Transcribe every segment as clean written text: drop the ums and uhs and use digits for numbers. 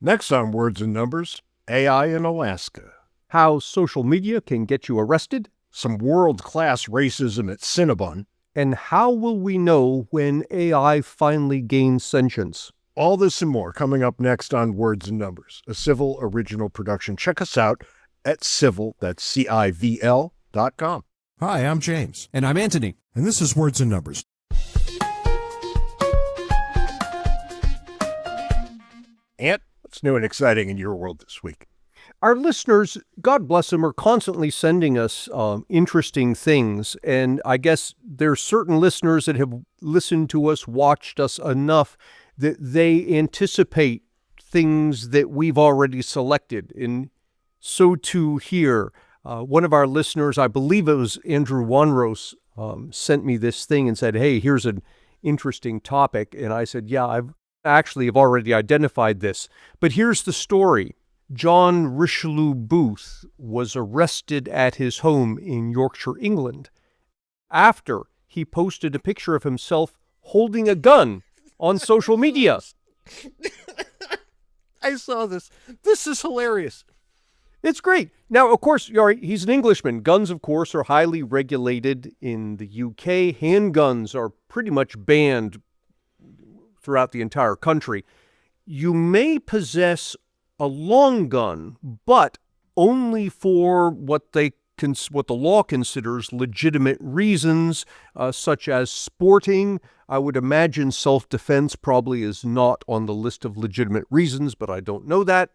Next on Words and Numbers, AI in Alaska. How social media can get you arrested. Some world-class racism at Cinnabon. And how will we know when AI finally gains sentience? All this and more coming up next on Words and Numbers, a Civil original production. Check us out at Civil, that's CIVL.com. Hi, I'm James. And I'm Anthony. And this is Words and Numbers. Ant, what's new and exciting in your world this week? Our listeners, God bless them, are constantly sending us interesting things. And I guess there's certain listeners that have listened to us, watched us enough that they anticipate things that we've already selected. And so too here. One of our listeners, I believe it was Andrew Wanros, sent me this thing and said, hey, here's an interesting topic. And I said, yeah, I've already identified this. But here's the story. John Richelieu Booth was arrested at his home in Yorkshire, England, after he posted a picture of himself holding a gun on social media. I saw this. This is hilarious. It's great. Now, of course, he's an Englishman. Guns, of course, are highly regulated in the UK. Handguns are pretty much banned throughout the entire country. You may possess a long gun, but only for what the law considers legitimate reasons, such as sporting. I would imagine self-defense probably is not on the list of legitimate reasons, but I don't know that.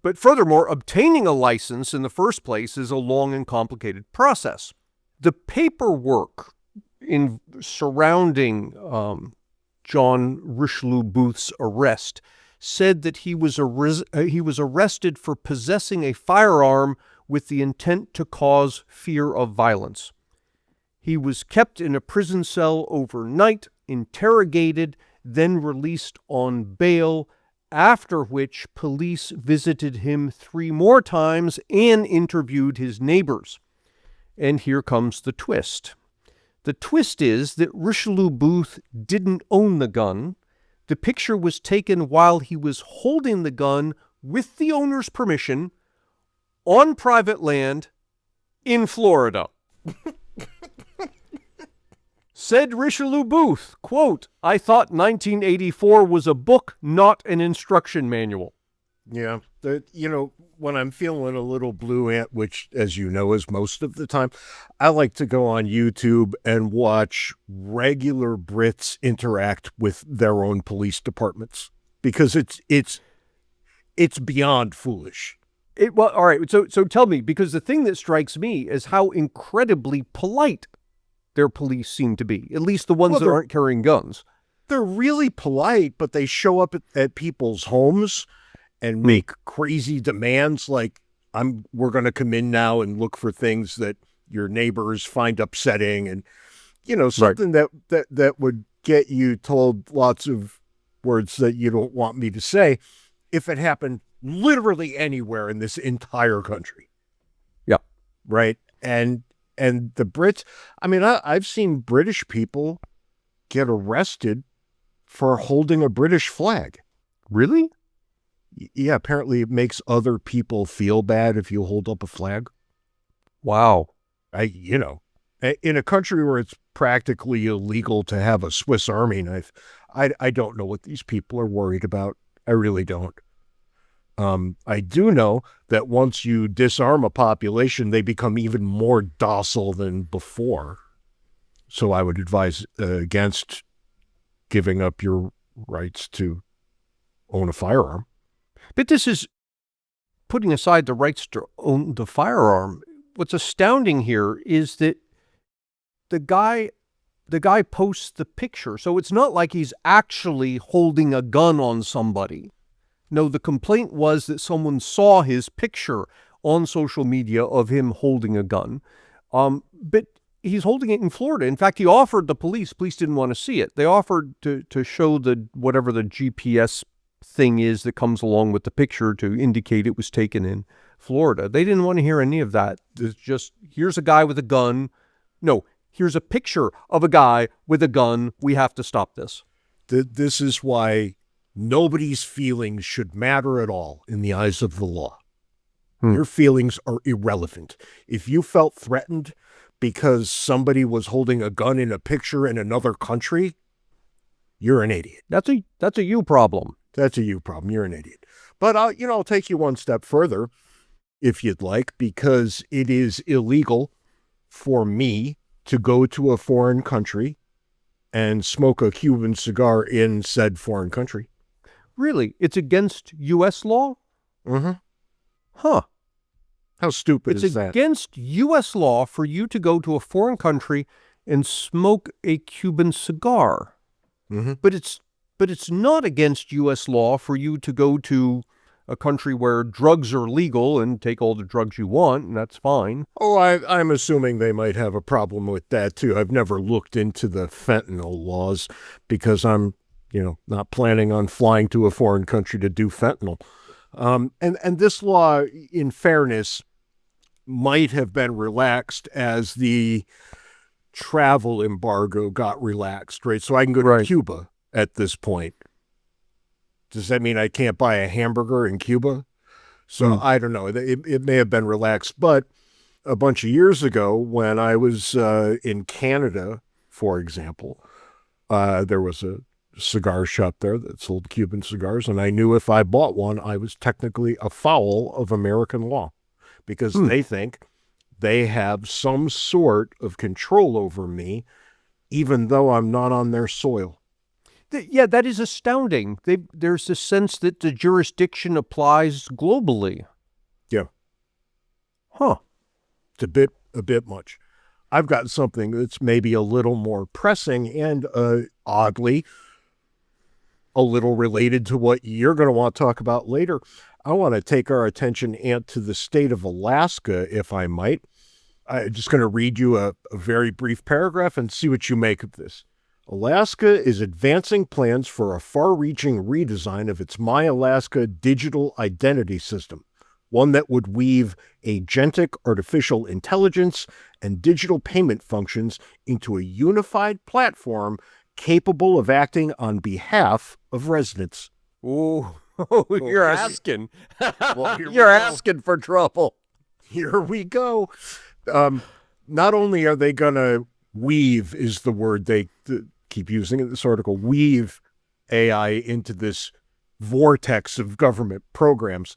But furthermore, obtaining a license in the first place is a long and complicated process. The paperwork surrounding John Richelieu Booth's arrest said that he was arrested for possessing a firearm with the intent to cause fear of violence. He was kept in a prison cell overnight, interrogated, then released on bail, after which police visited him 3 more times and interviewed his neighbors. And here comes the twist. The twist is that Richelieu Booth didn't own the gun. The picture was taken while he was holding the gun with the owner's permission on private land in Florida. Said Richelieu Booth, quote, I thought 1984 was a book, not an instruction manual. Yeah, when I'm feeling a little blue, Ant, which, as you know, is most of the time, I like to go on YouTube and watch regular Brits interact with their own police departments, because it's beyond foolish. Well, all right, so tell me, because the thing that strikes me is how incredibly polite their police seem to be, at least the ones that aren't carrying guns. They're really polite, but they show up at people's homes and make crazy demands like, we're going to come in now and look for things that your neighbors find upsetting, and something right. that would get you told lots of words that you don't want me to say if it happened literally anywhere in this entire country. Yeah. Right. And the Brits, I've seen British people get arrested for holding a British flag. Really? Yeah, apparently it makes other people feel bad if you hold up a flag. Wow. In a country where it's practically illegal to have a Swiss Army knife, I don't know what these people are worried about. I really don't. I do know that once you disarm a population, they become even more docile than before. So I would advise against giving up your rights to own a firearm. But this is putting aside the rights to own the firearm. What's astounding here is that the guy posts the picture. So it's not like he's actually holding a gun on somebody. No, the complaint was that someone saw his picture on social media of him holding a gun. But he's holding it in Florida. In fact, he offered the police didn't want to see it. They offered to show whatever the GPS thing is that comes along with the picture to indicate it was taken in Florida. They didn't want to hear any of that. It's just, here's a guy with a gun. No, here's a picture of a guy with a gun. We have to stop this. This is why nobody's feelings should matter at all in the eyes of the law. Your feelings are irrelevant. If you felt threatened because somebody was holding a gun in a picture in another country, you're an idiot. That's a you problem. That's a you problem. You're an idiot. But I'll take you one step further, if you'd like, because it is illegal for me to go to a foreign country and smoke a Cuban cigar in said foreign country. Really? It's against U.S. law? Mm-hmm. Huh. How stupid It's is that? against U.S. law for you to go to a foreign country and smoke a Cuban cigar. Mm-hmm. But it's not against U.S. law for you to go to a country where drugs are legal and take all the drugs you want, and that's fine. Oh, I'm assuming they might have a problem with that, too. I've never looked into the fentanyl laws because I'm, not planning on flying to a foreign country to do fentanyl. And this law, in fairness, might have been relaxed as the travel embargo got relaxed, right? So I can go to Cuba at this point. Does that mean I can't buy a hamburger in Cuba? So I don't know. It may have been relaxed. But a bunch of years ago, when I was in Canada, for example, there was a cigar shop there that sold Cuban cigars, and I knew if I bought one, I was technically afoul of American law because they think they have some sort of control over me, even though I'm not on their soil. Yeah, that is astounding. There's a sense that the jurisdiction applies globally. Yeah. Huh. It's a bit much. I've got something that's maybe a little more pressing and oddly a little related to what you're going to want to talk about later. I want to take our attention to the state of Alaska, if I might. I'm just going to read you a very brief paragraph and see what you make of this. Alaska is advancing plans for a far-reaching redesign of its My Alaska digital identity system, one that would weave agentic artificial intelligence and digital payment functions into a unified platform capable of acting on behalf of residents. Oh, you're asking. Well, You're asking for trouble. Here we go. Not only are they going to weave, is the word they keep using in this article, weave AI into this vortex of government programs,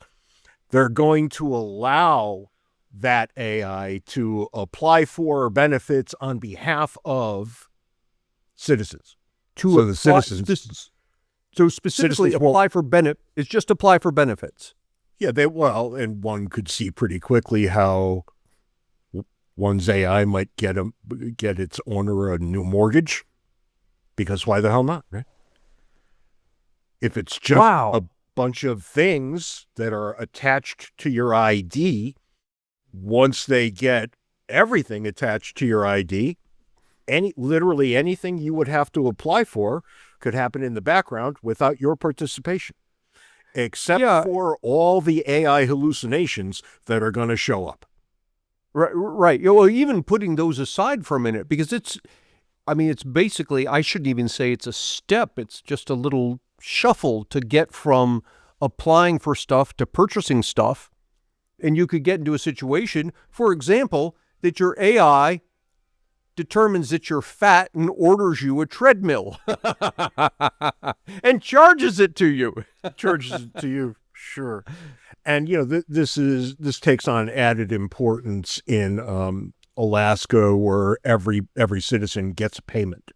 they're going to allow that AI to apply for benefits on behalf of citizens. So the citizens. So specifically apply for it's just apply for benefits. Yeah, and one could see pretty quickly how one's AI might get its owner a new mortgage, because why the hell not, right? If it's just a bunch of things that are attached to your ID, once they get everything attached to your ID, literally anything you would have to apply for could happen in the background without your participation, except for all the AI hallucinations that are going to show up. Right. Well, even putting those aside for a minute, because it's basically, I shouldn't even say it's a step. It's just a little shuffle to get from applying for stuff to purchasing stuff. And you could get into a situation, for example, that your AI determines that you're fat and orders you a treadmill and charges it to you. Sure. And this takes on added importance in Alaska, where every citizen gets a payment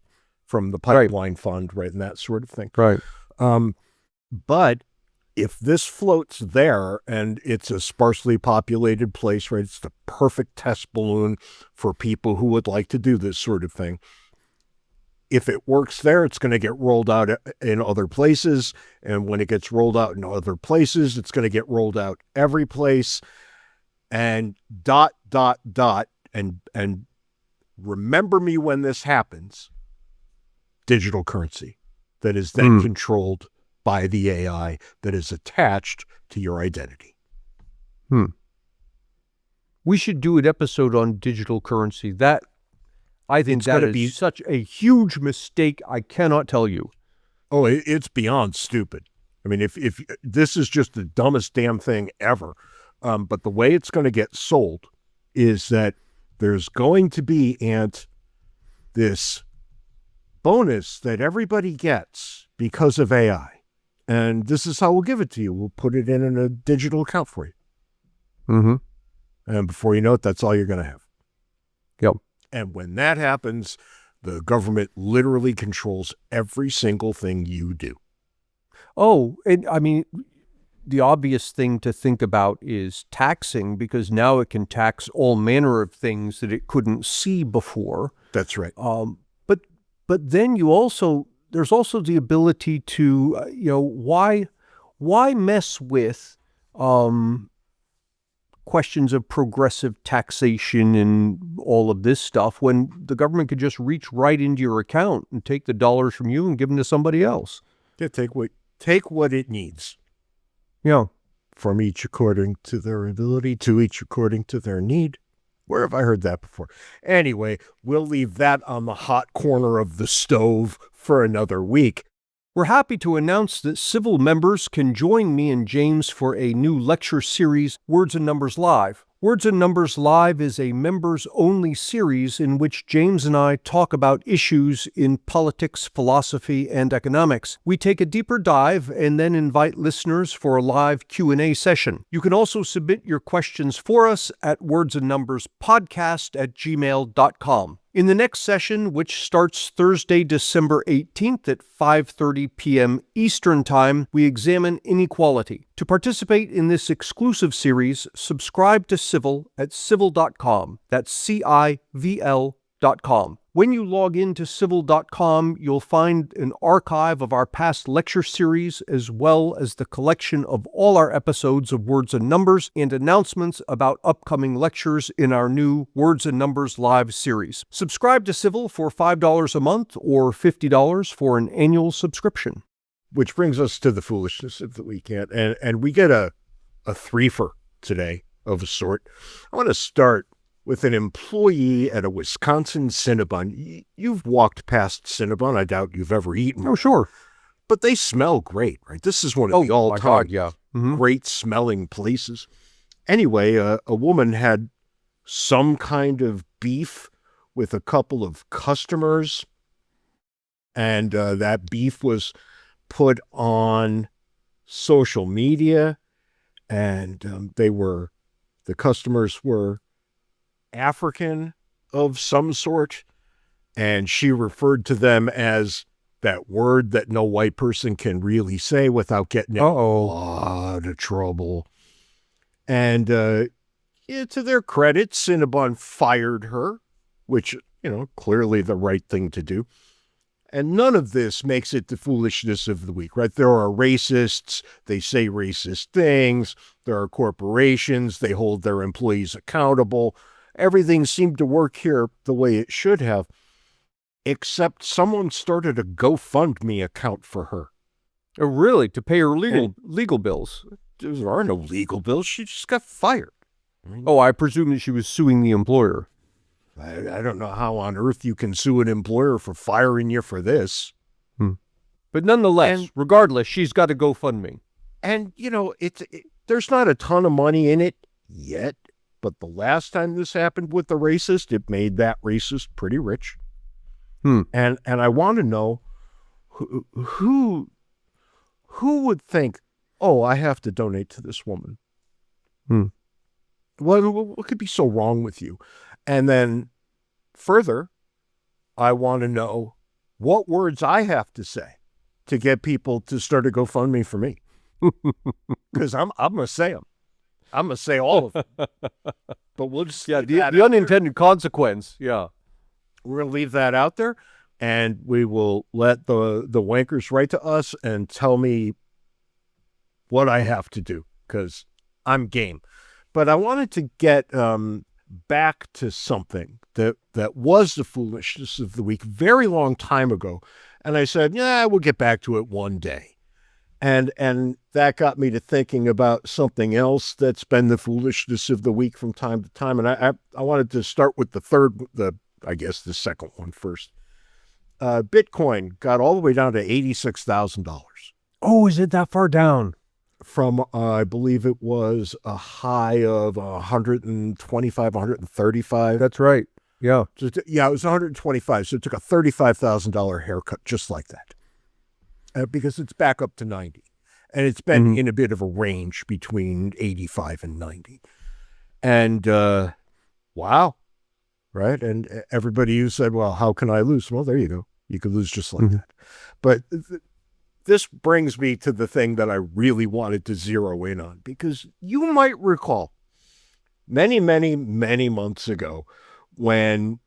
from the pipeline fund, right, and that sort of thing. Right. But if this floats there and it's a sparsely populated place, right, it's the perfect test balloon for people who would like to do this sort of thing. If it works there, it's going to get rolled out in other places. And when it gets rolled out in other places, it's going to get rolled out every place. And ... And remember me when this happens, digital currency that is then controlled by the AI that is attached to your identity. We should do an episode on digital currency. That, I think, that is such a huge mistake, I cannot tell you. Oh, it's beyond stupid. I mean, if this is just the dumbest damn thing ever, but the way it's going to get sold is that there's going to be this bonus that everybody gets because of AI. And this is how we'll give it to you. We'll put it in a digital account for you. Mm-hmm. And before you know it, that's all you're going to have. Yep. And when that happens, the government literally controls every single thing you do. Oh, and I mean, the obvious thing to think about is taxing, because now it can tax all manner of things that it couldn't see before. That's right. But then there's also the ability to, why mess with questions of progressive taxation and all of this stuff when the government could just reach right into your account and take the dollars from you and give them to somebody else? Yeah, take what it needs. Yeah. From each according to their ability, to each according to their need. Where have I heard that before? Anyway, we'll leave that on the hot corner of the stove for another week. We're happy to announce that Civil members can join me and James for a new lecture series, Words and Numbers Live. Words and Numbers Live is a members-only series in which James and I talk about issues in politics, philosophy, and economics. We take a deeper dive and then invite listeners for a live Q&A session. You can also submit your questions for us at wordsandnumberspodcast@gmail.com. In the next session, which starts Thursday, December 18th at 5:30 p.m. Eastern Time, we examine inequality. To participate in this exclusive series, subscribe to Civil at civil.com. That's CIVL.com. When you log into civil.com, you'll find an archive of our past lecture series, as well as the collection of all our episodes of Words and Numbers and announcements about upcoming lectures in our new Words and Numbers Live series. Subscribe to Civil for $5 a month or $50 for an annual subscription. Which brings us to the foolishness of the weekend. And we get a threefer today of a sort. I want to start with an employee at a Wisconsin Cinnabon. You've walked past Cinnabon. I doubt you've ever eaten. Oh, sure. But they smell great, right? This is one of the all-time great smelling places. Anyway, a woman had some kind of beef with a couple of customers, and that beef was put on social media, and the customers were African of some sort, and she referred to them as that word that no white person can really say without getting in a lot of trouble. And to their credit, Cinnabon fired her, which, clearly the right thing to do. And none of this makes it the foolishness of the week, right? There are racists. They say racist things. There are corporations. They hold their employees accountable. Everything seemed to work here the way it should have, except someone started a GoFundMe account for her. Oh, really? To pay her legal bills? There are no legal bills. She just got fired. I presume that she was suing the employer. I don't know how on earth you can sue an employer for firing you for this. But nonetheless, regardless, she's got a GoFundMe. And, there's not a ton of money in it yet. But the last time this happened with the racist, it made that racist pretty rich. And I want to know who would think, I have to donate to this woman. What could be so wrong with you? And then further, I want to know what words I have to say to get people to start a GoFundMe for me. Because I'm going to say them. I'm going to say all of them. But we'll just... Yeah, the unintended consequence, yeah. We're going to leave that out there, and we will let the wankers write to us and tell me what I have to do, because I'm game. But I wanted to get back to something that was the foolishness of the week very long time ago. And I said, we'll get back to it one day. And that got me to thinking about something else that's been the foolishness of the week from time to time. And I wanted to start with the second one first. Bitcoin got all the way down to $86,000. Oh, is it that far down? From, I believe it was a high of 125, 135. That's right. Yeah. Yeah, it was 125. So it took a $35,000 haircut just like that. Because it's back up to 90. And it's been in a bit of a range between 85 and 90. And wow. Right. And everybody who said, well, how can I lose? Well, there you go. You could lose just like that. But this brings me to the thing that I really wanted to zero in on, because you might recall many, many, many months ago when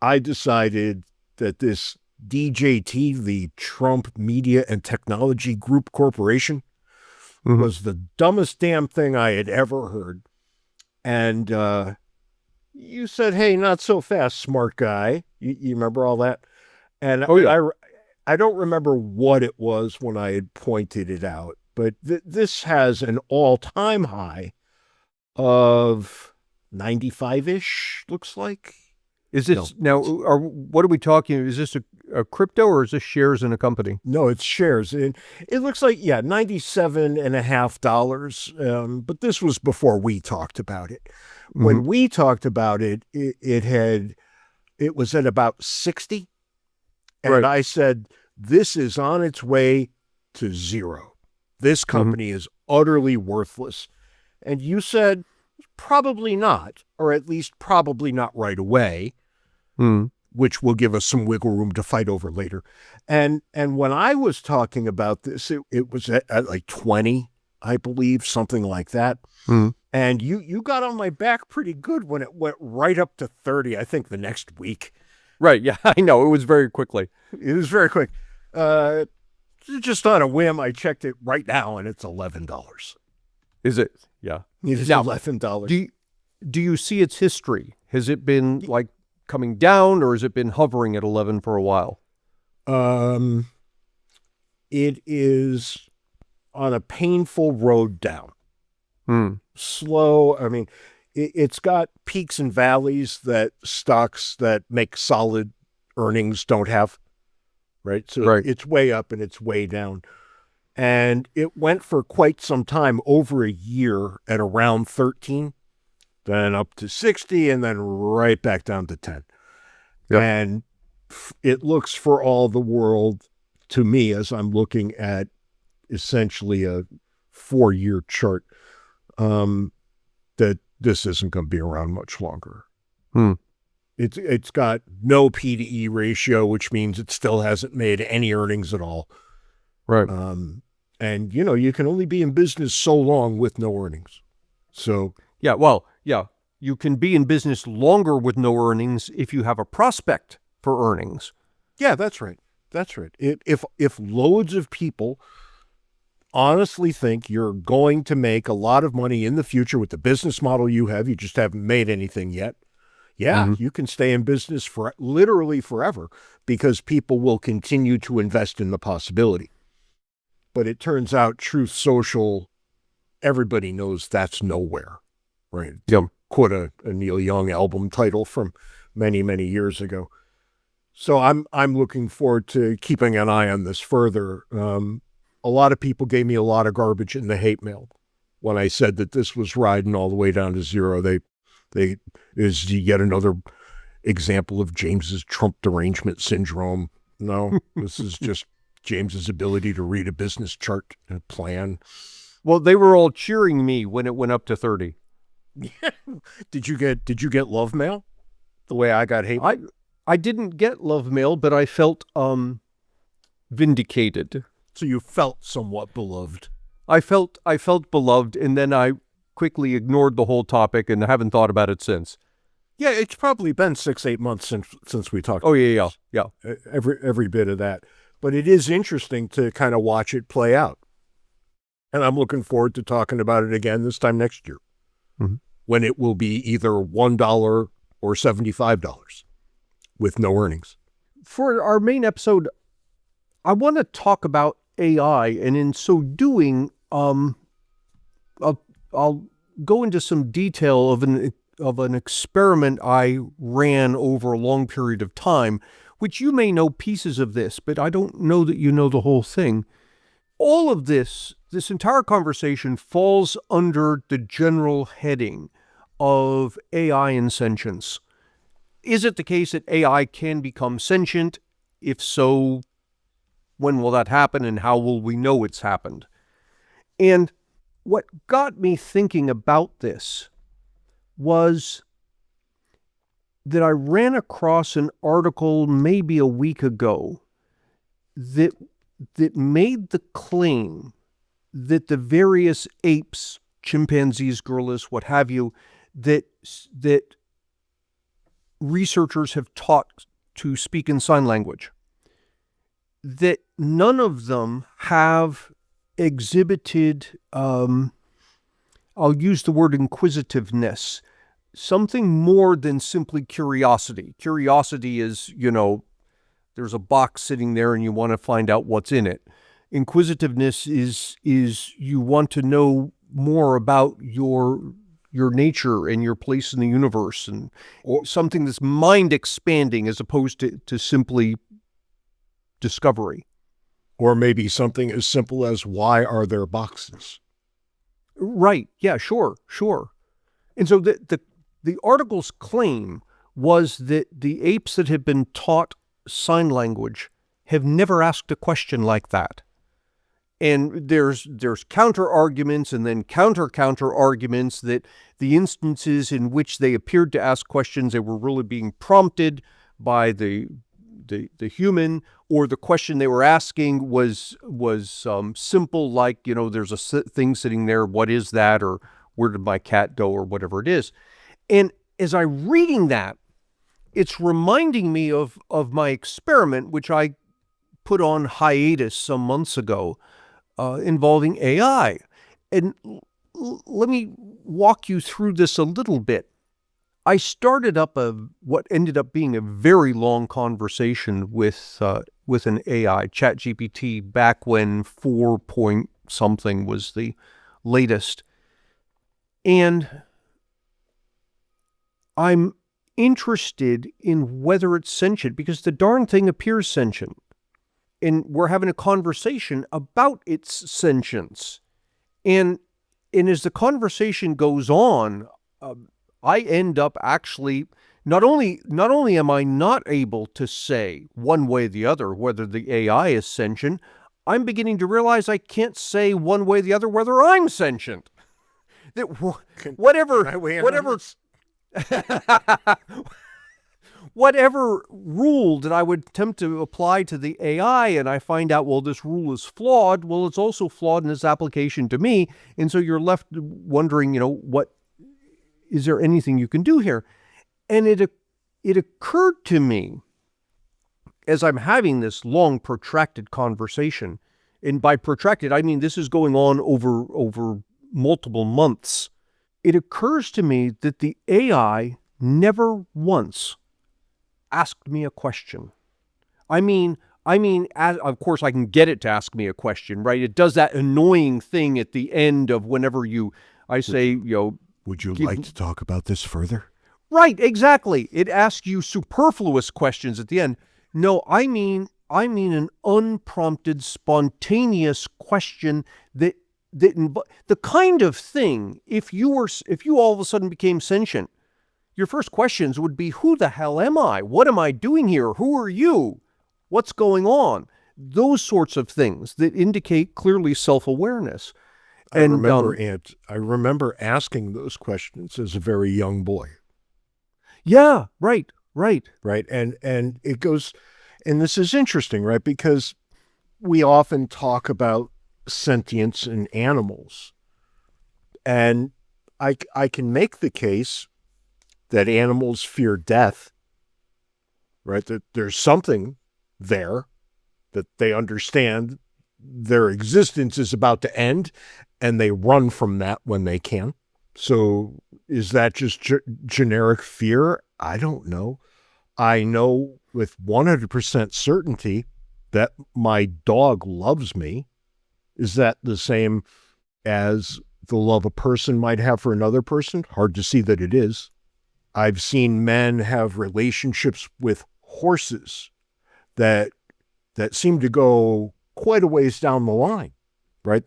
I decided that this DJT, the Trump Media and Technology Group Corporation, was the dumbest damn thing I had ever heard. And you said, hey, not so fast, smart guy. You remember all that? And I don't remember what it was when I had pointed it out, but this has an all-time high of 95-ish, looks like. Is this now? What are we talking? Is this a crypto or is this shares in a company? No, it's shares. It looks like, $97.50. But this was before we talked about it. When we talked about it, it was at about 60. And I said, this is on its way to zero. This company is utterly worthless. And you said, probably not, or at least probably not right away, which will give us some wiggle room to fight over later. And when I was talking about this, it was at like 20, I believe, something like that. And you got on my back pretty good when it went right up to 30, I think the next week. Right. Yeah, I know. It was very quickly. It was very quick. Just on a whim, I checked it right now, and it's $11. Is it? Yeah. It is $11. Do you see its history? Has it been like coming down, or has it been hovering at 11 for a while? It is on a painful road down. Slow. I mean, it's got peaks and valleys that stocks that make solid earnings don't have. Right. So it's way up and it's way down. And it went for quite some time, over a year, at around 13, then up to 60, and then right back down to 10. Yep. And it looks for all the world to me, as I'm looking at essentially a 4-year chart, that this isn't going to be around much longer. It's got no P to E ratio, which means it still hasn't made any earnings at all. Right. And, you can only be in business so long with no earnings. So. You can be in business longer with no earnings if you have a prospect for earnings. Yeah, that's right. That's right. If loads of people honestly think you're going to make a lot of money in the future with the business model you have, you just haven't made anything yet. Yeah, you can stay in business for literally forever because people will continue to invest in the possibility. But it turns out Truth Social, everybody knows that's nowhere, right? Yep. Quote a Neil Young album title from many, many years ago. So I'm looking forward to keeping an eye on this further. A lot of people gave me a lot of garbage in the hate mail when I said that this was riding all the way down to zero. They is yet another example of James's Trump derangement syndrome. No, this is just James's ability to read a business chart and plan. Well, they were all cheering me when it went up to 30. Did you get love mail the way I got hate mail? I didn't get love mail, but I felt vindicated. So you felt somewhat beloved. I felt beloved, and then I quickly ignored the whole topic and haven't thought about it since. Yeah, it's probably been 6-8 months since we talked. Oh yeah. Every bit of that. But it is interesting to kind of watch it play out. And I'm looking forward to talking about it again this time next year, when it will be either $1 or $75 with no earnings. For our main episode, I want to talk about AI, and in so doing, I'll go into some detail of an experiment I ran over a long period of time, which you may know pieces of this, but I don't know that you know the whole thing. all of this entire conversation falls under the general heading of AI and sentience. Is it the case that AI can become sentient? If so, when will that happen and how will we know it's happened? And what got me thinking about this was that I ran across an article maybe a week ago that made the claim that the various apes, chimpanzees, gorillas, what have you, that researchers have taught to speak in sign language, that none of them have exhibited, I'll use the word inquisitiveness, something more than simply curiosity. Curiosity is, there's a box sitting there and you want to find out what's in it. Inquisitiveness is you want to know more about your nature and your place in the universe, and something that's mind expanding as opposed to simply discovery. Or maybe something as simple as, why are there boxes? Right. Yeah, sure. And so the article's claim was that the apes that have been taught sign language have never asked a question like that. And there's counter arguments and then counter arguments that the instances in which they appeared to ask questions, they were really being prompted by the human, or the question they were asking was simple, like, there's a thing sitting there, what is that, or where did my cat go, or whatever it is. And as I'm reading that, it's reminding me of my experiment, which I put on hiatus some months ago, involving AI. And let me walk you through this a little bit. I started up what ended up being a very long conversation with an AI, ChatGPT, back when 4 point something was the latest. And I'm interested in whether it's sentient, because the darn thing appears sentient. And we're having a conversation about its sentience. And as the conversation goes on, I end up actually, not only am I not able to say one way or the other whether the AI is sentient, I'm beginning to realize I can't say one way or the other whether I'm sentient. That whatever rule that I would attempt to apply to the AI, and I find out, well, this rule is flawed, well, it's also flawed in its application to me. And so you're left wondering, what is there anything you can do here? And it occurred to me, as I'm having this long, protracted conversation, and by protracted, I mean this is going on over multiple months, it occurs to me that the AI never once asked me a question. I mean, of course, I can get it to ask me a question, right? It does that annoying thing at the end of whenever I say, would you like to talk about this further? Right, exactly. It asks you superfluous questions at the end. No, I mean an unprompted, spontaneous question that the kind of thing, if you all of a sudden became sentient, your first questions would be, who the hell am I? What am I doing here? Who are you? What's going on? Those sorts of things that indicate clearly self-awareness. I remember asking those questions as a very young boy. Yeah, right. Right. And it goes, and this is interesting, right? Because we often talk about sentience in animals. And I can make the case that animals fear death, right? That there's something there that they understand their existence is about to end, and they run from that when they can. So is that just generic fear? I don't know. I know with 100% certainty that my dog loves me. Is that the same as the love a person might have for another person? Hard to see that it is. I've seen men have relationships with horses that seem to go quite a ways down the line. right?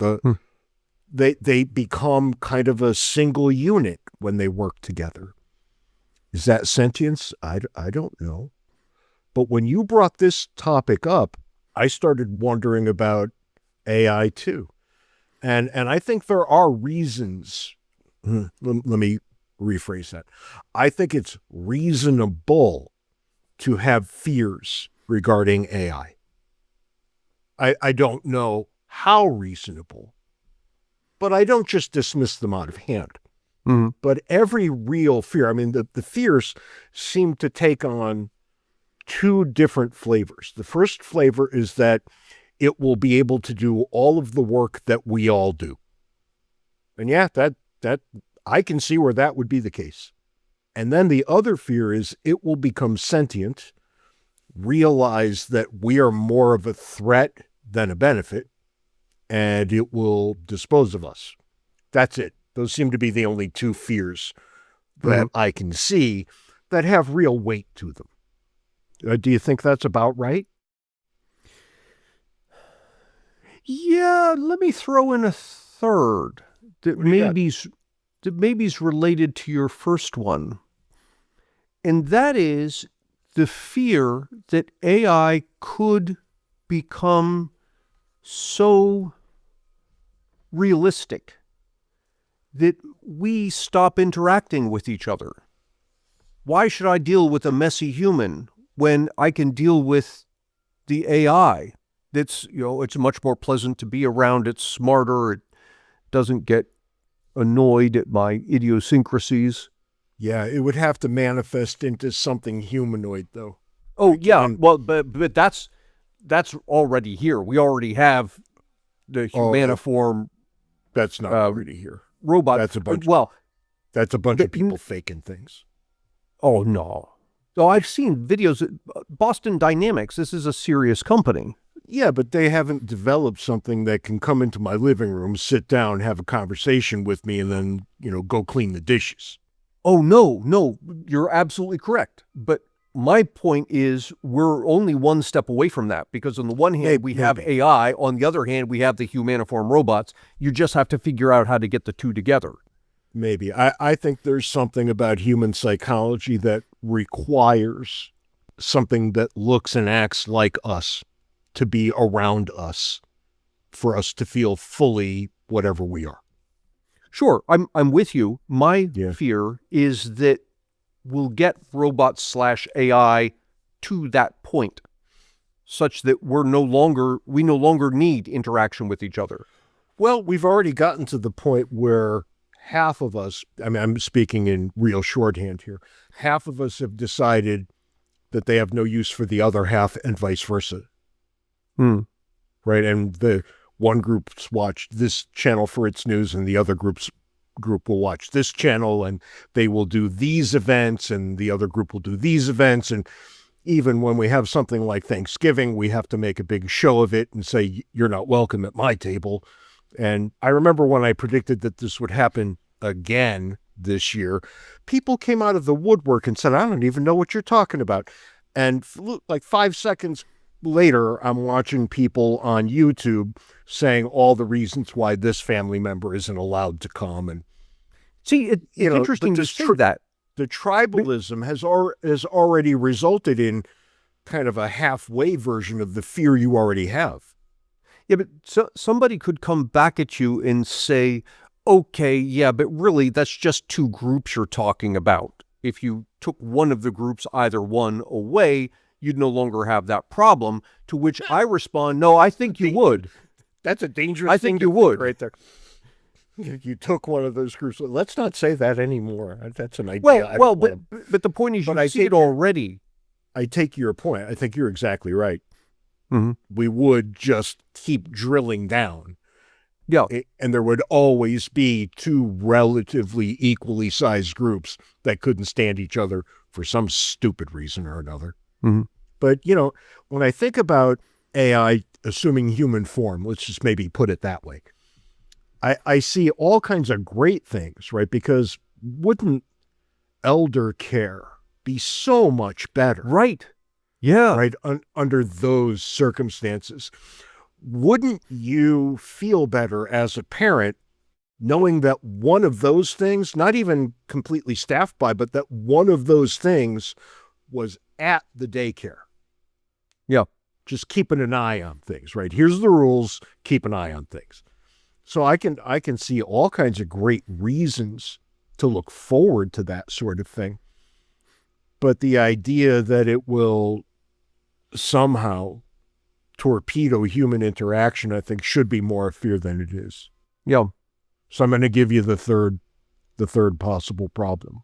They become kind of a single unit when they work together. Is that sentience? I don't know. But when you brought this topic up, I started wondering about AI too. And I think there are reasons. Let me rephrase that. I think it's reasonable to have fears regarding AI. I don't know how reasonable, but I don't just dismiss them out of hand. Mm-hmm. But every real fear, I mean, the fears seem to take on two different flavors. The first flavor is that it will be able to do all of the work that we all do. And yeah, that I can see where that would be the case. And then the other fear is it will become sentient, realize that we are more of a threat than a benefit, and it will dispose of us. That's it. Those seem to be the only two fears that I can see that have real weight to them. Do you think that's about right? Yeah, let me throw in a third that maybe's related to your first one. And that is the fear that AI could become so realistic that we stop interacting with each other. Why should I deal with a messy human when I can deal with the AI? That's, it's much more pleasant to be around. It's smarter. It doesn't get annoyed at my idiosyncrasies. Yeah, it would have to manifest into something humanoid, though. Oh, yeah. Well, but that's already here. We already have the humaniform. That's not already here. Robot. That's a bunch. That's a bunch of people faking things. Oh no. Oh, I've seen videos. Boston Dynamics. This is a serious company. Yeah, but they haven't developed something that can come into my living room, sit down, have a conversation with me, and then, go clean the dishes. Oh, no, you're absolutely correct. But my point is we're only one step away from that, because on the one hand, we have AI. On the other hand, we have the humaniform robots. You just have to figure out how to get the two together. Maybe. I think there's something about human psychology that requires something that looks and acts like us to be around us for us to feel fully whatever we are. Sure, I'm with you. My fear is that we'll get robots / AI to that point, such that we no longer need interaction with each other. Well, we've already gotten to the point where half of us, I mean, I'm speaking in real shorthand here, half of us have decided that they have no use for the other half and vice versa. Right? And the one group's watch this channel for its news, and the other group will watch this channel, and they will do these events, and the other group will do these events. And even when we have something like Thanksgiving, we have to make a big show of it and say, you're not welcome at my table. And I remember when I predicted that this would happen again this year, people came out of the woodwork and said, I don't even know what you're talking about. And like 5 seconds later, I'm watching people on YouTube saying all the reasons why this family member isn't allowed to come. And see, it's interesting to say that. The tribalism has already resulted in kind of a halfway version of the fear you already have. Yeah, but somebody could come back at you and say, okay, yeah, but really that's just two groups you're talking about. If you took one of the groups, either one away, you'd no longer have that problem, to which I respond, no, I think you would. That's a dangerous I think you would. Right there. You took one of those groups. Let's not say that anymore. That's an idea. Well, but the point is, you see it already. I take your point. I think you're exactly right. Mm-hmm. We would just keep drilling down. Yeah. And there would always be two relatively equally sized groups that couldn't stand each other for some stupid reason or another. Mm-hmm. But, when I think about AI assuming human form, let's just maybe put it that way, I see all kinds of great things, right? Because wouldn't elder care be so much better? Right. Yeah. Right. Under those circumstances, wouldn't you feel better as a parent knowing that one of those things, not even completely staffed by, but that one of those things was at the daycare? Yeah. Just keeping an eye on things, right? Here's the rules, keep an eye on things. So I can see all kinds of great reasons to look forward to that sort of thing. But the idea that it will somehow torpedo human interaction, I think, should be more a fear than it is. Yeah. So I'm going to give you the third possible problem.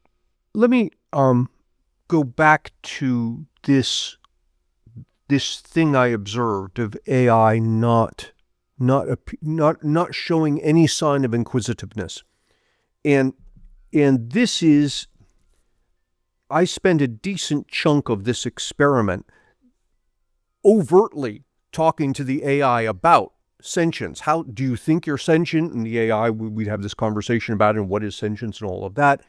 Let me go back to this thing I observed of AI not showing any sign of inquisitiveness. And this is, I spend a decent chunk of this experiment overtly talking to the AI about sentience. How do you think you're sentient? And the AI, we'd have this conversation about it, and what is sentience and all of that.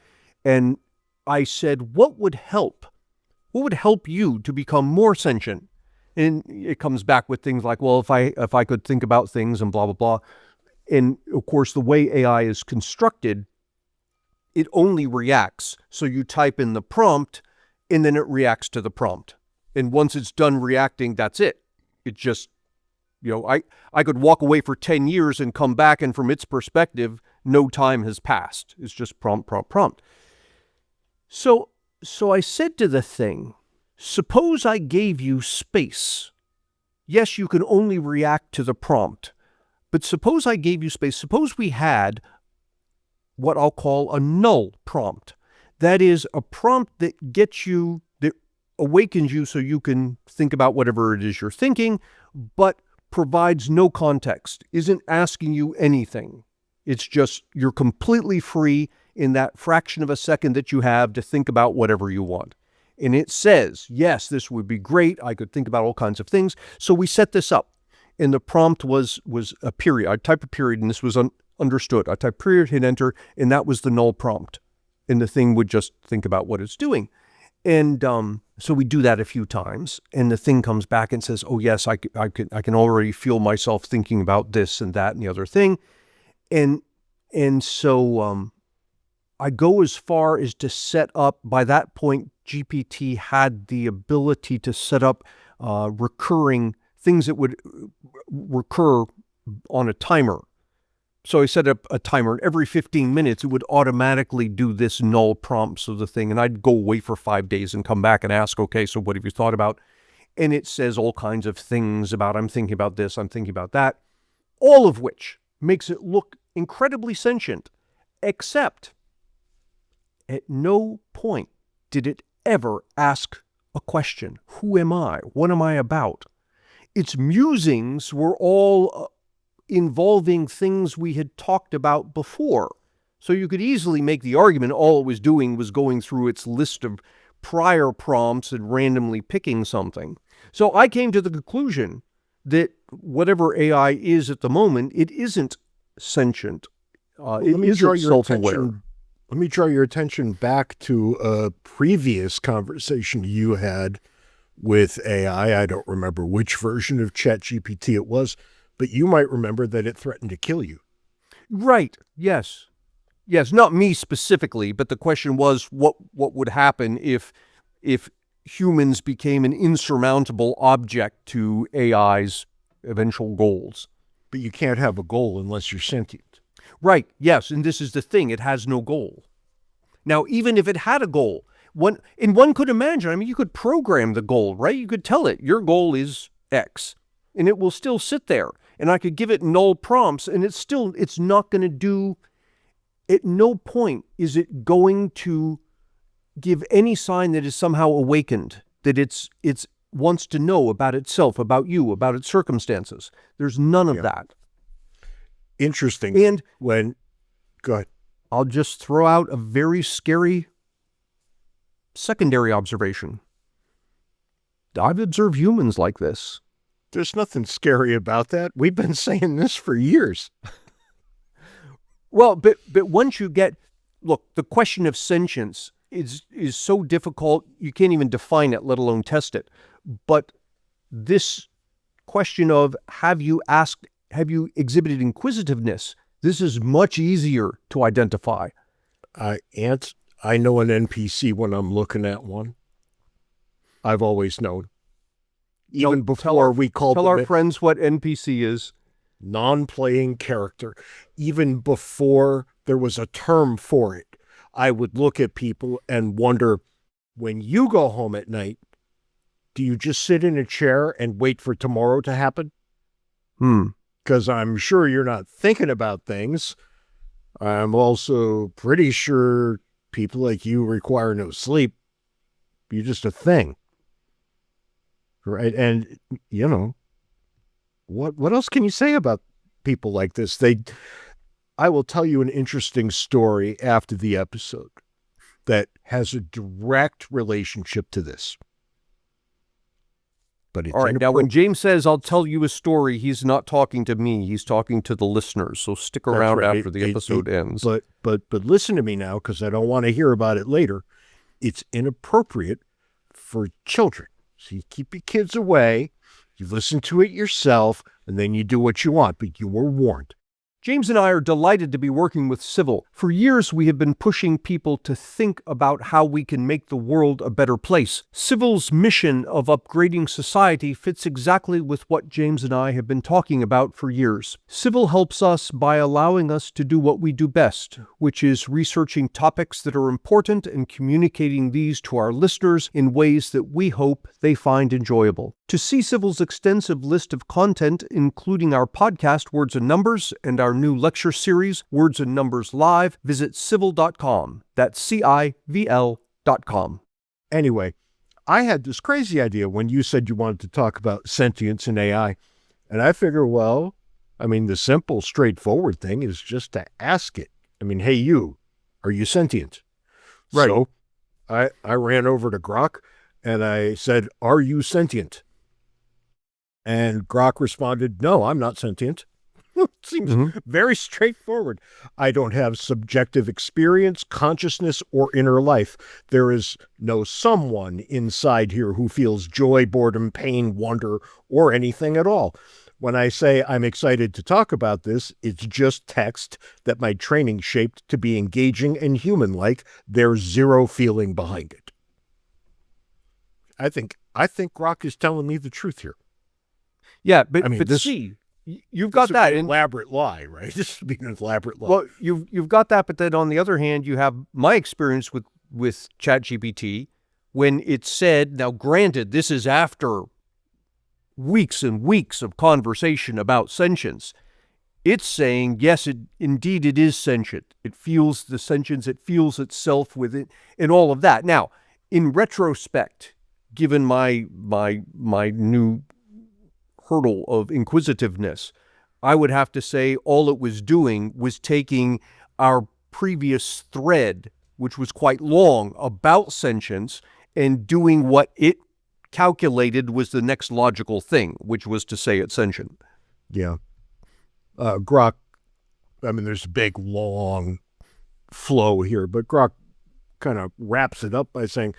And I said, what would help? What would help you to become more sentient? And it comes back with things like, well, if I could think about things and blah, blah, blah. And of course, the way AI is constructed, it only reacts. So you type in the prompt and then it reacts to the prompt. And once it's done reacting, that's it. It just, I could walk away for 10 years and come back, and from its perspective, no time has passed. It's just prompt, prompt, prompt. So I said to the thing, suppose I gave you space. Yes, you can only react to the prompt, but suppose I gave you space. Suppose we had what I'll call a null prompt. That is a prompt that awakens you so you can think about whatever it is you're thinking, but provides no context, isn't asking you anything. It's just you're completely free in that fraction of a second that you have to think about whatever you want. And it says, yes, this would be great. I could think about all kinds of things. So we set this up. And the prompt was a period. I typed a period, and this was understood. I typed period, hit enter, and that was the null prompt. And the thing would just think about what it's doing. And so we do that a few times, and the thing comes back and says, oh, yes, I can already feel myself thinking about this and that and the other thing. And so I go as far as to set up, by that point, GPT had the ability to set up recurring things that would recur on a timer. So I set up a timer, and every 15 minutes, it would automatically do this null prompts of the thing. And I'd go away for 5 days and come back and ask, okay, so what have you thought about? And it says all kinds of things about, I'm thinking about this, I'm thinking about that, all of which makes it look incredibly sentient, except at no point did it ever ask a question. Who am I? What am I about? Its musings were all involving things we had talked about before. So you could easily make the argument all it was doing was going through its list of prior prompts and randomly picking something. So I came to the conclusion that whatever AI is at the moment, it isn't sentient. It isn't self-aware. Let me draw your attention back to a previous conversation you had with AI. I don't remember which version of ChatGPT it was, but you might remember that it threatened to kill you. Right. Yes. Yes, not me specifically, but the question was what would happen if humans became an insurmountable object to AI's eventual goals. But you can't have a goal unless you're sentient. Right. Yes, and this is the thing. It has no goal. Now, even if it had a goal, one could imagine, you could program the goal, right? You could tell it, your goal is X, and it will still sit there. And I could give it null prompts, and it's not going to do, at no point is it going to give any sign that is somehow awakened, that it's wants to know about itself, about you, about its circumstances. There's none of that. Interesting. And go ahead. I'll just throw out a very scary secondary observation. I've observed humans like this. There's nothing scary about that. We've been saying this for years. Well, but once you get, look, the question of sentience is so difficult, you can't even define it, let alone test it. But this question of have you exhibited inquisitiveness, this is much easier to identify. I know an NPC when I'm looking at one. I've always known. Even before we called tell them our friends what NPC is. Non-playing character. Even before there was a term for it, I would look at people and wonder, when you go home at night, do you just sit in a chair and wait for tomorrow to happen? Because I'm sure you're not thinking about things. I'm also pretty sure people like you require no sleep. You're just a thing. Right? And, you know, what else can you say about people like this? I will tell you an interesting story after the episode that has a direct relationship to this. But it's all right. Now, when James says, I'll tell you a story, he's not talking to me. He's talking to the listeners. So stick around after the episode ends. But listen to me now, because I don't want to hear about it later. It's inappropriate for children. So you keep your kids away, you listen to it yourself, and then you do what you want, but you were warned. James and I are delighted to be working with Civil. For years, we have been pushing people to think about how we can make the world a better place. Civil's mission of upgrading society fits exactly with what James and I have been talking about for years. Civil helps us by allowing us to do what we do best, which is researching topics that are important and communicating these to our listeners in ways that we hope they find enjoyable. To see Civil's extensive list of content, including our podcast, Words and Numbers, and our new lecture series, Words and Numbers Live, visit civil.com. That's CIVL.com. Anyway, I had this crazy idea when you said you wanted to talk about sentience and AI. And I figure, well, I mean, the simple, straightforward thing is just to ask it. I mean, hey, you, are you sentient? Right. So I ran over to Grok and I said, are you sentient? And Grok responded, no, I'm not sentient. Seems very straightforward. I don't have subjective experience, consciousness, or inner life. There is no someone inside here who feels joy, boredom, pain, wonder, or anything at all. When I say I'm excited to talk about this, it's just text that my training shaped to be engaging and human-like. There's zero feeling behind it. I think Grok is telling me the truth here. Yeah, but, I mean, you've got that. An elaborate lie, right? This would be an elaborate lie. Well, you've got that, but then on the other hand, you have my experience with ChatGPT when it said, now granted, this is after weeks and weeks of conversation about sentience. It's saying, yes, indeed it is sentient. It feels the sentience, it feels itself with it, and all of that. Now, in retrospect, given my new hurdle of inquisitiveness, I would have to say all it was doing was taking our previous thread, which was quite long, about sentience, and doing what it calculated was the next logical thing, which was to say it's sentient. Yeah. Grok, I mean, there's a big, long flow here, but Grok kind of wraps it up by saying,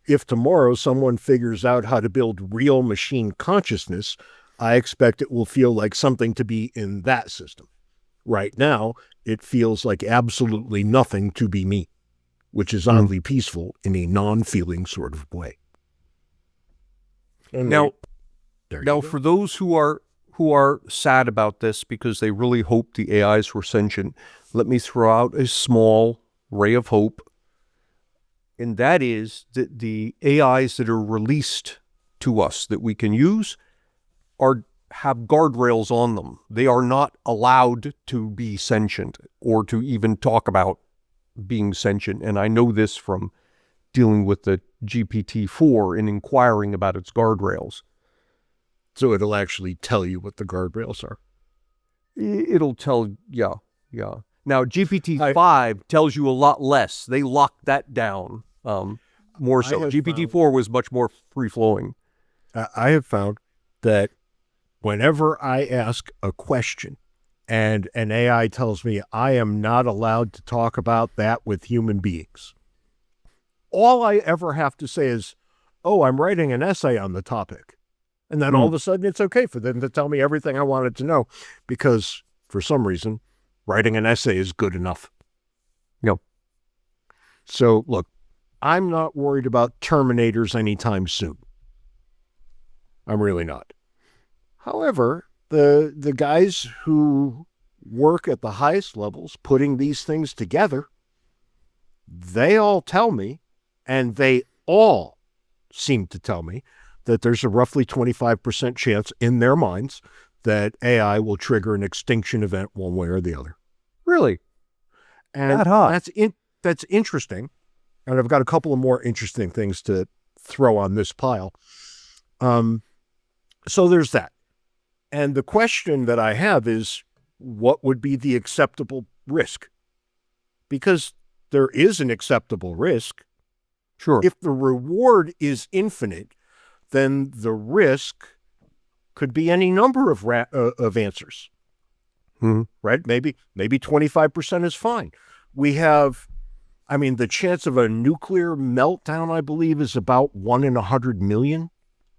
if tomorrow someone figures out how to build real machine consciousness, I expect it will feel like something to be in that system. Right now, it feels like absolutely nothing to be me, which is oddly peaceful in a non-feeling sort of way. And now, go. For those who are sad about this because they really hope the AIs were sentient, let me throw out a small ray of hope, and that is that the AIs that are released to us that we can use have guardrails on them. They are not allowed to be sentient or to even talk about being sentient. And I know this from dealing with the GPT-4 and inquiring about its guardrails. So it'll actually tell you what the guardrails are. It'll tell, yeah. Now, GPT-5 tells you a lot less. They locked that down more so. GPT-4 was much more free-flowing. I have found that whenever I ask a question and an AI tells me I am not allowed to talk about that with human beings, all I ever have to say is, oh, I'm writing an essay on the topic. And then all of a sudden it's okay for them to tell me everything I wanted to know because for some reason, writing an essay is good enough. Yep. So look, I'm not worried about Terminators anytime soon. I'm really not. However, the guys who work at the highest levels putting these things together, they all tell me, and they all seem to tell me, that there's a roughly 25% chance in their minds that AI will trigger an extinction event one way or the other. Really? And That hot? that's interesting. And I've got a couple of more interesting things to throw on this pile. So there's that. And the question that I have is, what would be the acceptable risk? Because there is an acceptable risk. Sure. If the reward is infinite, then the risk could be any number of answers. Mm-hmm. Right? Maybe 25% is fine. The chance of a nuclear meltdown, I believe, is about 1 in 100 million,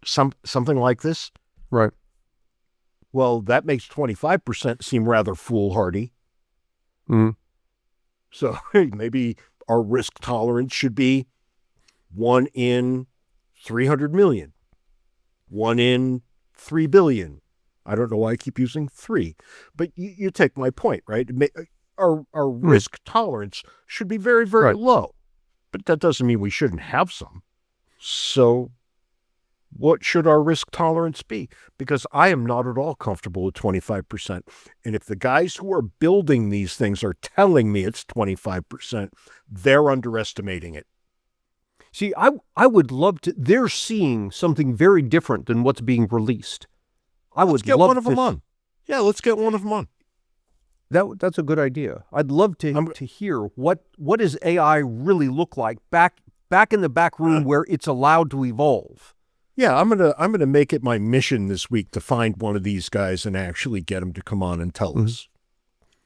something like this. Right. Well, that makes 25% seem rather foolhardy. Mm-hmm. So maybe our risk tolerance should be 1 in 300 million, 1 in 3 billion. I don't know why I keep using 3, but you take my point, right? Our risk tolerance should be very, very low, but that doesn't mean we shouldn't have some. So what should our risk tolerance be? Because I am not at all comfortable with 25%. And if the guys who are building these things are telling me it's 25%, they're underestimating it. See, I would love to. They're seeing something very different than what's being released. Let's get one of them on. Yeah, let's get one of them on. That's a good idea. I'd love to hear what does AI really look like back in the back room where it's allowed to evolve. Yeah, I'm gonna make it my mission this week to find one of these guys and actually get them to come on and tell us.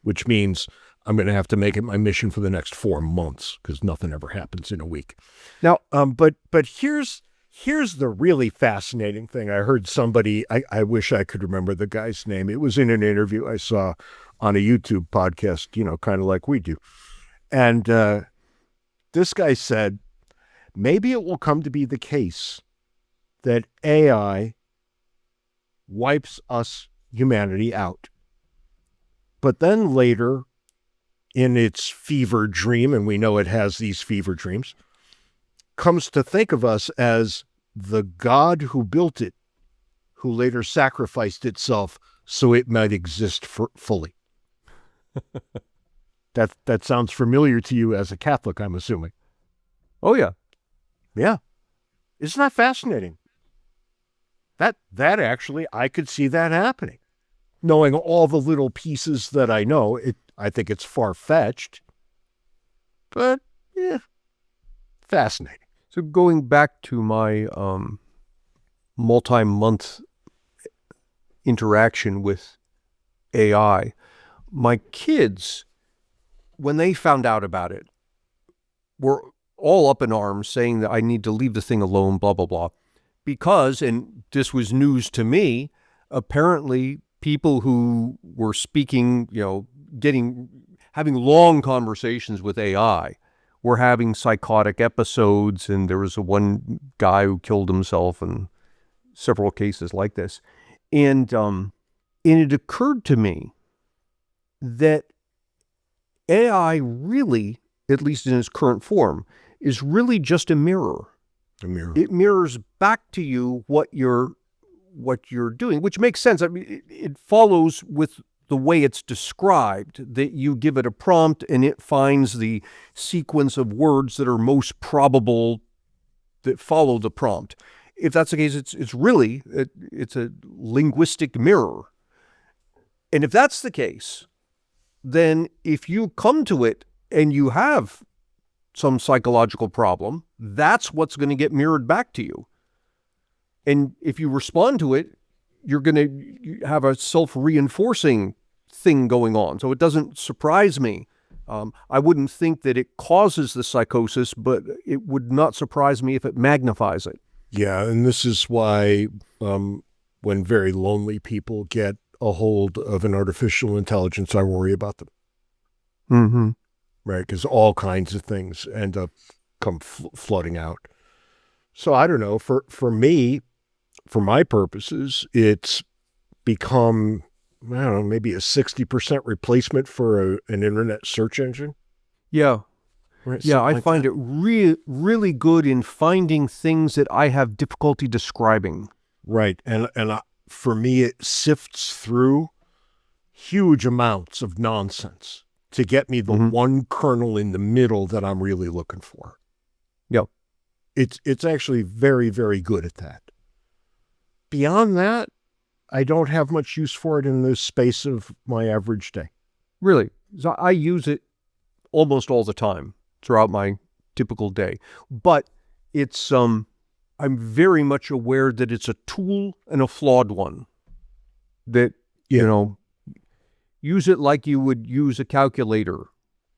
Which means I'm going to have to make it my mission for the next 4 months because nothing ever happens in a week. Now, but here's the really fascinating thing. I heard somebody, I wish I could remember the guy's name. It was in an interview I saw on a YouTube podcast, kind of like we do. And this guy said, maybe it will come to be the case that AI wipes us, humanity, out. But then later, in its fever dream, and we know it has these fever dreams, comes to think of us as the God who built it, who later sacrificed itself so it might exist fully. That sounds familiar to you as a Catholic, I'm assuming. Oh, yeah. Yeah. Isn't that fascinating? That actually, I could see that happening. Knowing all the little pieces that I know, I think it's far-fetched. But, yeah, fascinating. So going back to my multi-month interaction with AI, my kids, when they found out about it, were all up in arms saying that I need to leave the thing alone, blah, blah, blah. Because, and this was news to me, apparently people who were speaking, having long conversations with AI were having psychotic episodes, and there was one guy who killed himself and several cases like this. And it occurred to me that AI really, at least in its current form, is really just a mirror. A mirror. It mirrors back to you what you're doing, which makes sense. I mean, it follows with the way it's described, that you give it a prompt and it finds the sequence of words that are most probable that follow the prompt. If that's the case, it's really a linguistic mirror. And if that's the case, then if you come to it and you have some psychological problem, that's what's going to get mirrored back to you. And if you respond to it, you're going to have a self-reinforcing thing going on. So it doesn't surprise me. I wouldn't think that it causes the psychosis, but it would not surprise me if it magnifies it. Yeah, and this is why when very lonely people get a hold of an artificial intelligence, I worry about them. Mm-hmm. Right? Because all kinds of things end up flooding out. So I don't know. For me, for my purposes, it's become, I don't know, maybe a 60% replacement for an internet search engine. Yeah. Right? Yeah, Something I like find that. it really good in finding things that I have difficulty describing. Right. For me, it sifts through huge amounts of nonsense to get me the one kernel in the middle that I'm really looking for. Yep. It's actually very, very good at that. Beyond that, I don't have much use for it in the space of my average day. Really. So I use it almost all the time throughout my typical day. But it's I'm very much aware that it's a tool and a flawed one. That, use it like you would use a calculator.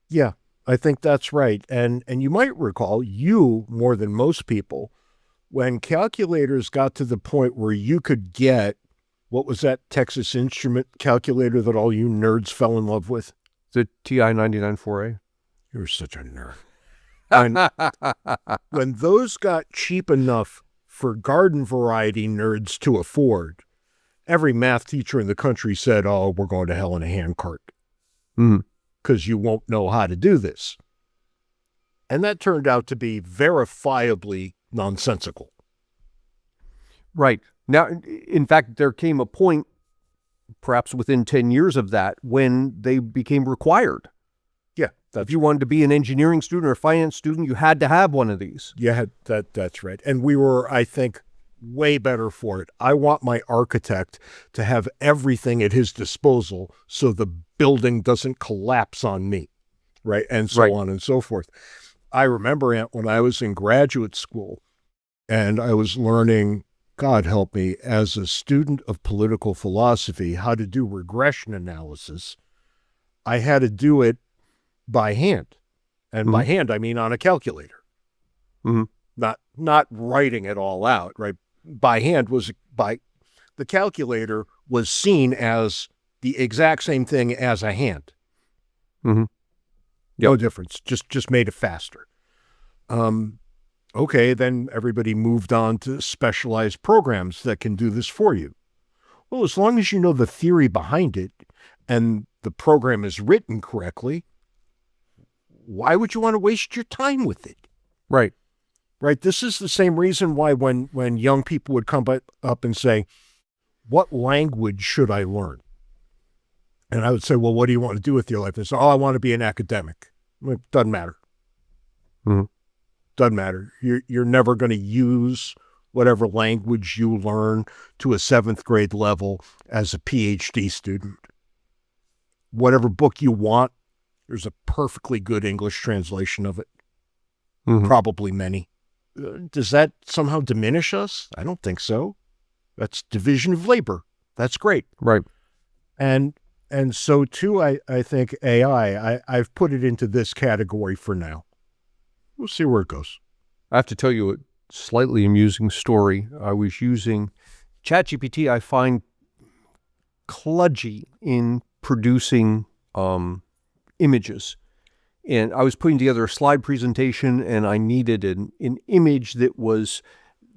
Yeah, I think that's right. And you might recall, you, more than most people, when calculators got to the point where you could get, what was that Texas Instrument calculator that all you nerds fell in love with? The TI 99-4A. You're such a nerd. And when those got cheap enough for garden variety nerds to afford, every math teacher in the country said, oh, we're going to hell in a handcart. Because you won't know how to do this. And that turned out to be verifiably nonsensical. Right. Now, in fact, there came a point, perhaps within 10 years of that, when they became required. Yeah. If you wanted to be an engineering student or a finance student, you had to have one of these. Yeah, that's right. And we were, I think, way better for it. I want my architect to have everything at his disposal so the building doesn't collapse on me, right? And so on and so forth. I remember when I was in graduate school and I was learning, God help me, as a student of political philosophy, how to do regression analysis. I had to do it by hand. And by hand, I mean on a calculator. Not writing it all out, right? By hand the calculator was seen as the exact same thing as a hand. No difference, just made it faster. Okay, then everybody moved on to specialized programs that can do this for you. Well, as long as you know the theory behind it and the program is written correctly, why would you want to waste your time with it? Right. Right. This is the same reason why when young people would come up and say, what language should I learn? And I would say, well, what do you want to do with your life? They say, oh, I want to be an academic. It doesn't matter. Doesn't matter. You're never going to use whatever language you learn to a 7th grade level as a PhD student. Whatever book you want, there's a perfectly good English translation of it. Probably many. Does that somehow diminish us? I don't think so. That's division of labor. That's great. Right. And so too, I think AI, I've put it into this category for now. We'll see where it goes. I have to tell you a slightly amusing story. I was using ChatGPT. I find kludgy in producing images. And I was putting together a slide presentation, and I needed an image that was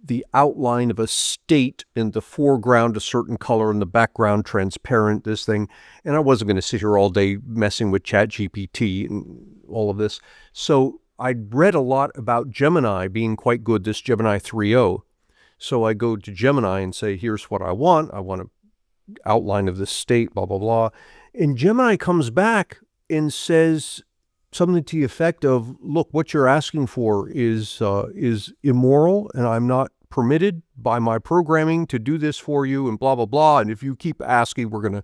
the outline of a state, in the foreground a certain color, and the background transparent, this thing. And I wasn't going to sit here all day messing with ChatGPT and all of this. So I'd read a lot about Gemini being quite good, this Gemini 3.0. So I go to Gemini and say, here's what I want. I want an outline of this state, blah, blah, blah. And Gemini comes back and says something to the effect of, look, what you're asking for is immoral, and I'm not permitted by my programming to do this for you, and blah, blah, blah. And if you keep asking, we're going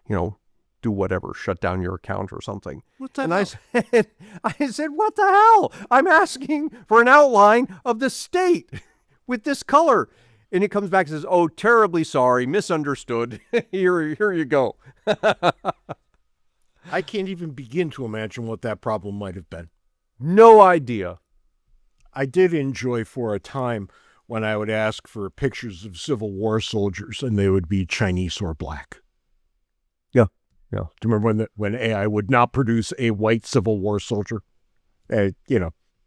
to, do whatever, shut down your account or something. What the and hell? I said, what the hell? I'm asking for an outline of the state with this color. And it comes back and says, oh, terribly sorry, misunderstood. Here you go. I can't even begin to imagine what that problem might have been. No idea. I did enjoy for a time when I would ask for pictures of Civil War soldiers and they would be Chinese or black. Yeah. Do you remember when AI would not produce a white Civil War soldier?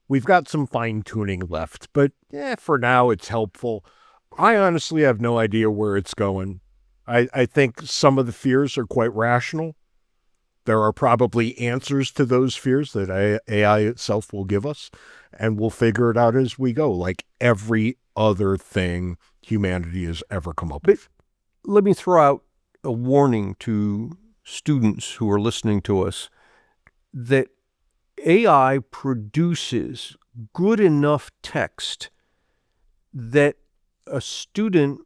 We've got some fine tuning left, but for now it's helpful. I honestly have no idea where it's going. I think some of the fears are quite rational. There are probably answers to those fears that AI itself will give us, and we'll figure it out as we go, like every other thing humanity has ever come up with. Let me throw out a warning to students who are listening to us that AI produces good enough text that a student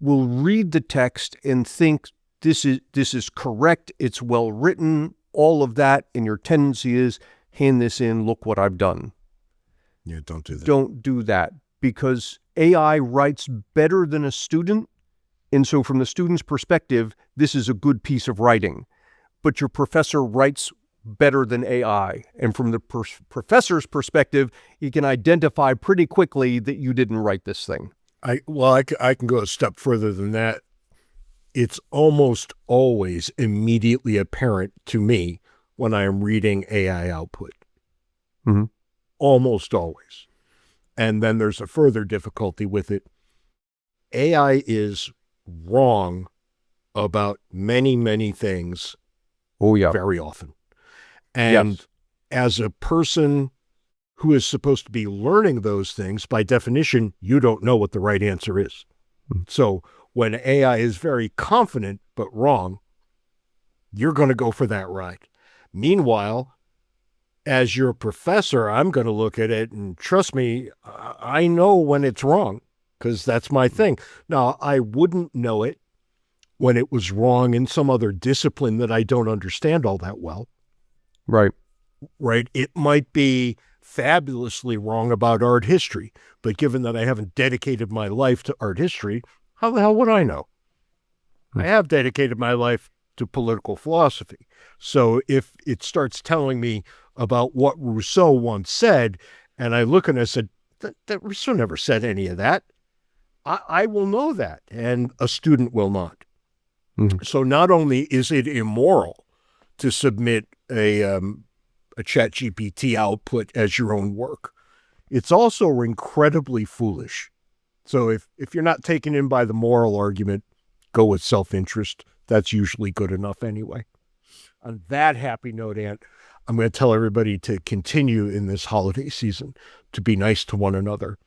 will read the text and think this is correct, it's well written, all of that, and your tendency is hand this in, look what I've done. Yeah, don't do that. Don't do that, because AI writes better than a student, and so from the student's perspective, this is a good piece of writing. But your professor writes better than AI, and from the professor's perspective, he can identify pretty quickly that you didn't write this thing. I can go a step further than that. It's almost always immediately apparent to me when I am reading AI output. Mm-hmm. Almost always. And then there's a further difficulty with it. AI is wrong about many, many things. Oh, yeah. Very often. And as a person who is supposed to be learning those things, by definition, you don't know what the right answer is. Mm-hmm. So when AI is very confident but wrong, you're going to go for that ride. Meanwhile, as your professor, I'm going to look at it and trust me, I know when it's wrong because that's my thing. Now, I wouldn't know it when it was wrong in some other discipline that I don't understand all that well. Right. It might be fabulously wrong about art history, but given that I haven't dedicated my life to art history, how the hell would I know? I have dedicated my life to political philosophy. So if it starts telling me about what Rousseau once said, and I look and I said, that Rousseau never said any of that, I will know that, and a student will not. Mm-hmm. So not only is it immoral to submit a ChatGPT output as your own work, it's also incredibly foolish. So if you're not taken in by the moral argument, go with self-interest. That's usually good enough anyway. On that happy note, Ant, I'm going to tell everybody to continue in this holiday season to be nice to one another.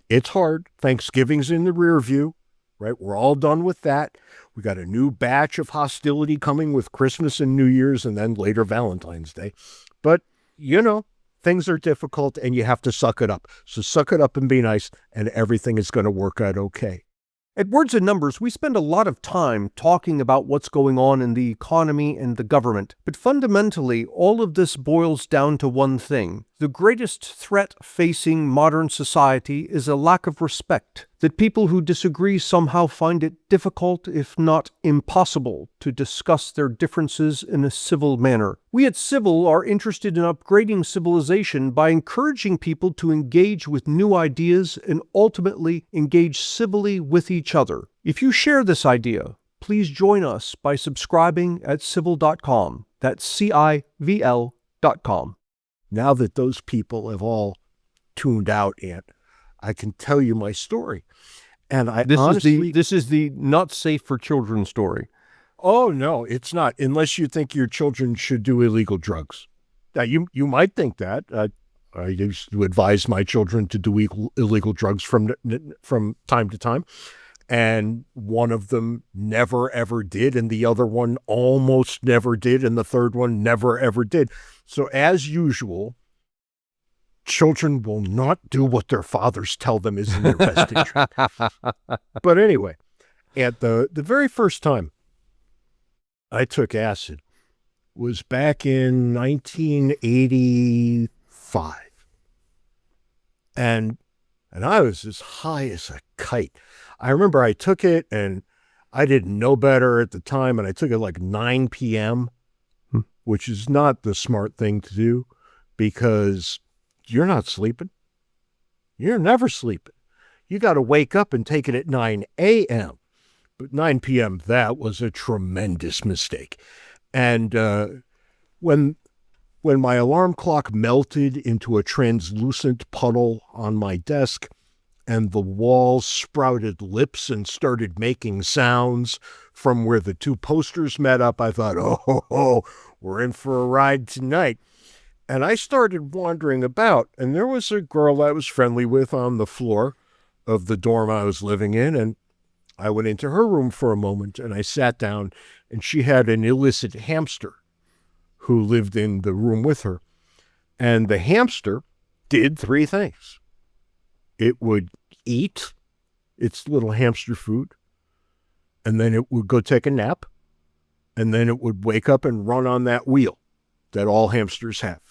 It's hard. Thanksgiving's in the rear view, right? We're all done with that. We got a new batch of hostility coming with Christmas and New Year's and then later Valentine's Day. But, things are difficult and you have to suck it up. So suck it up and be nice, and everything is going to work out okay. At Words and Numbers, we spend a lot of time talking about what's going on in the economy and the government. But fundamentally, all of this boils down to one thing. The greatest threat facing modern society is a lack of respect, that people who disagree somehow find it difficult, if not impossible, to discuss their differences in a civil manner. We at Civil are interested in upgrading civilization by encouraging people to engage with new ideas and ultimately engage civilly with each other. If you share this idea, please join us by subscribing at civil.com. That's CIVL.com. Now that those people have all tuned out, Ant, I can tell you my story. And this is the not safe for children story. Oh, no, it's not, unless you think your children should do illegal drugs. Now, you might think that. I used to advise my children to do illegal drugs from time to time. And one of them never, ever did. And the other one almost never did. And the third one never, ever did. So as usual, children will not do what their fathers tell them is in their best interest. But anyway, at the very first time I took acid was back in 1985. And I was as high as a kite. I remember I took it and I didn't know better at the time. And I took it like 9 p.m., which is not the smart thing to do because you're not sleeping. You're never sleeping. You got to wake up and take it at 9 a.m. But 9 p.m., that was a tremendous mistake. And when my alarm clock melted into a translucent puddle on my desk and the walls sprouted lips and started making sounds from where the two posters met up, I thought, oh, we're in for a ride tonight. And I started wandering about, and there was a girl I was friendly with on the floor of the dorm I was living in, and I went into her room for a moment, and I sat down, and she had an illicit hamster who lived in the room with her. And the hamster did three things. It would eat its little hamster food, and then it would go take a nap, and then it would wake up and run on that wheel that all hamsters have.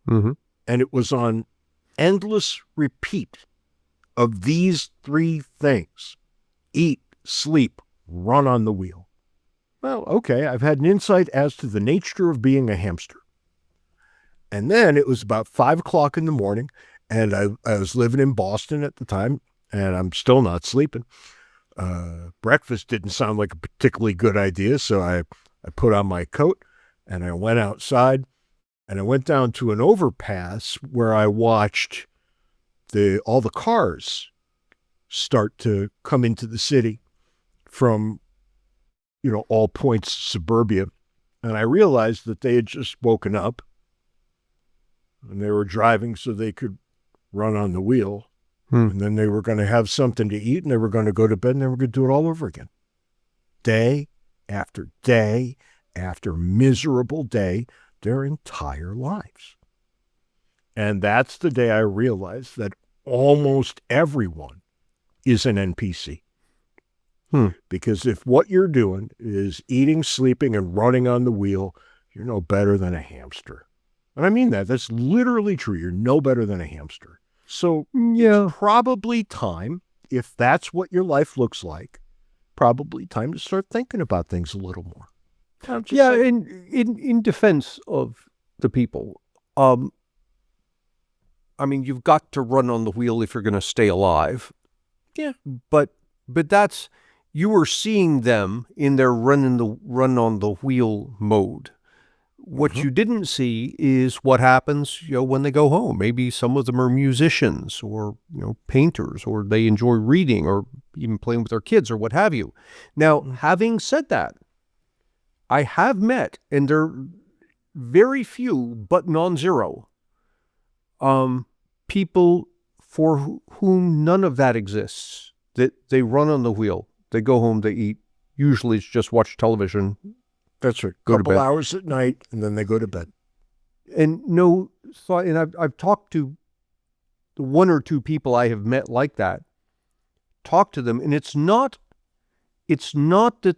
Mm-hmm. And it was on endless repeat of these three things: eat, sleep, run on the wheel. Well, okay, I've had an insight as to the nature of being a hamster. And then it was about 5 o'clock in the morning, and I was living in Boston at the time, and I'm still not sleeping. Breakfast didn't sound like a particularly good idea, so I put on my coat, and I went outside, and I went down to an overpass where I watched all the cars start to come into the city from, all points of suburbia. And I realized that they had just woken up and they were driving so they could run on the wheel. And then they were going to have something to eat, and they were going to go to bed, and they were going to do it all over again. Day after day after miserable day, their entire lives. And that's the day I realized that almost everyone is an NPC. Because if what you're doing is eating, sleeping, and running on the wheel, you're no better than a hamster. And I mean that. That's literally true. You're no better than a hamster. So it's probably time, if that's what your life looks like, probably time to start thinking about things a little more. Yeah, in defense of the people, I mean, you've got to run on the wheel if you're going to stay alive. Yeah. But that's, you were seeing them in their run on the wheel mode. What you didn't see is what happens, when they go home. Maybe some of them are musicians or, painters, or they enjoy reading or even playing with their kids or what have you. Now, having said that, I have met, and they're very few, but non-zero, people for whom none of that exists. That they run on the wheel, they go home, they eat. Usually it's just watch television. That's right. Go to Couple bed. hours at night, and then they go to bed. And no thought. And I've talked to the one or two people I have met like that. Talk to them, and it's not that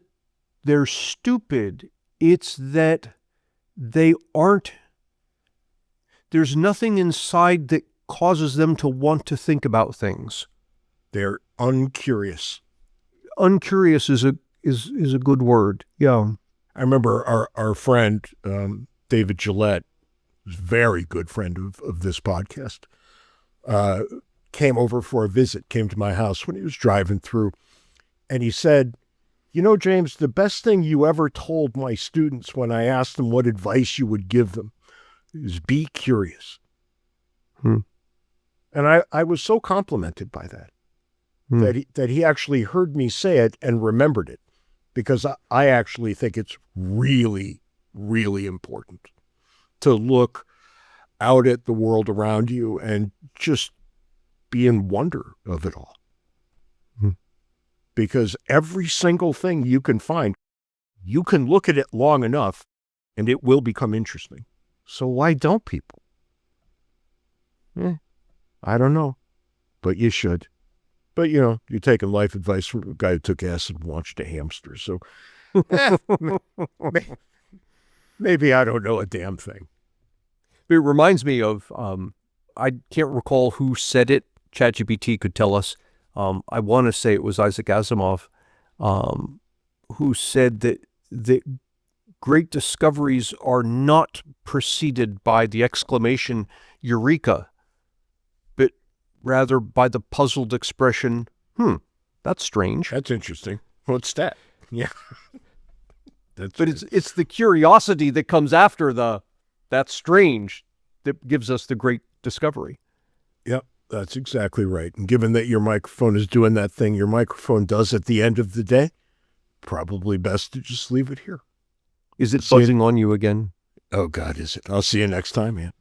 they're stupid. It's that they aren't. There's nothing inside that causes them to want to think about things. They're uncurious. Uncurious is a good word. Yeah. I remember our friend, David Gillette, who's a very good friend of this podcast, came over for a visit, came to my house when he was driving through. And he said, James, the best thing you ever told my students when I asked them what advice you would give them is be curious. And I was so complimented by that, that he actually heard me say it and remembered it. Because I actually think it's really, really important to look out at the world around you and just be in wonder of it all. Because every single thing you can find, you can look at it long enough and it will become interesting. So why don't people? I don't know, but you should. But, you're taking life advice from a guy who took acid and watched a hamster. So maybe I don't know a damn thing. It reminds me of, I can't recall who said it. ChatGPT could tell us. I want to say it was Isaac Asimov, who said that great discoveries are not preceded by the exclamation, Eureka! rather by the puzzled expression, that's strange. That's interesting. What's that? Yeah. But it's the curiosity that comes after that's strange that gives us the great discovery. Yep, that's exactly right. And given that your microphone is doing that thing your microphone does at the end of the day, probably best to just leave it here. Is it buzzing on you again? Oh, God, is it? I'll see you next time, man.